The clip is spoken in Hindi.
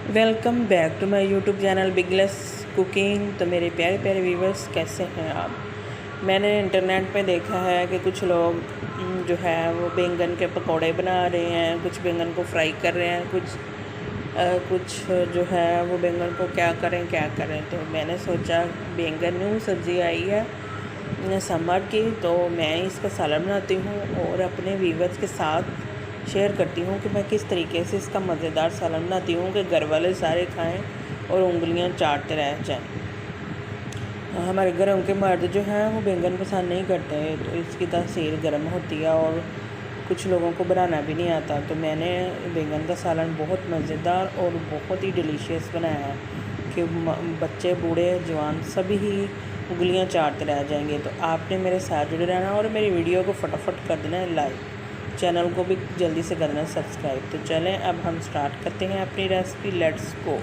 Welcome back to my YouTube channel Bigless cooking. तो मेरे प्यारे प्यारे व्यूवर्स, कैसे हैं आप। मैंने इंटरनेट पे देखा है कि कुछ लोग जो है वो बैंगन के पकौड़े बना रहे हैं, कुछ बैंगन को फ्राई कर रहे हैं, कुछ जो है वो बैंगन को क्या करें। तो मैंने सोचा बैंगन न्यू सब्ज़ी आई है समर की, तो मैं इसका सालन बनाती हूँ और अपने व्यूवर्स के साथ शेयर करती हूँ कि मैं किस तरीके से इसका मज़ेदार सालन बनाती हूँ कि घर वाले सारे खाएं और उंगलियां चाटते रह जाएं। हमारे घरों के मर्द जो हैं वो बैंगन पसंद नहीं करते, तो इसकी तासीर गर्म होती है और कुछ लोगों को बनाना भी नहीं आता। तो मैंने बैंगन का सालन बहुत मज़ेदार और बहुत ही डिलीशियस बनाया है कि बच्चे बूढ़े जवान सभी ही उंगलियां चाटते रह जाएंगे। तो आपने मेरे साथ जुड़े रहना और मेरी वीडियो को फटाफट कर देना लाइक, चैनल को भी जल्दी से करना सब्सक्राइब। तो चलें अब हम स्टार्ट करते हैं अपनी रेसिपी। Let's go.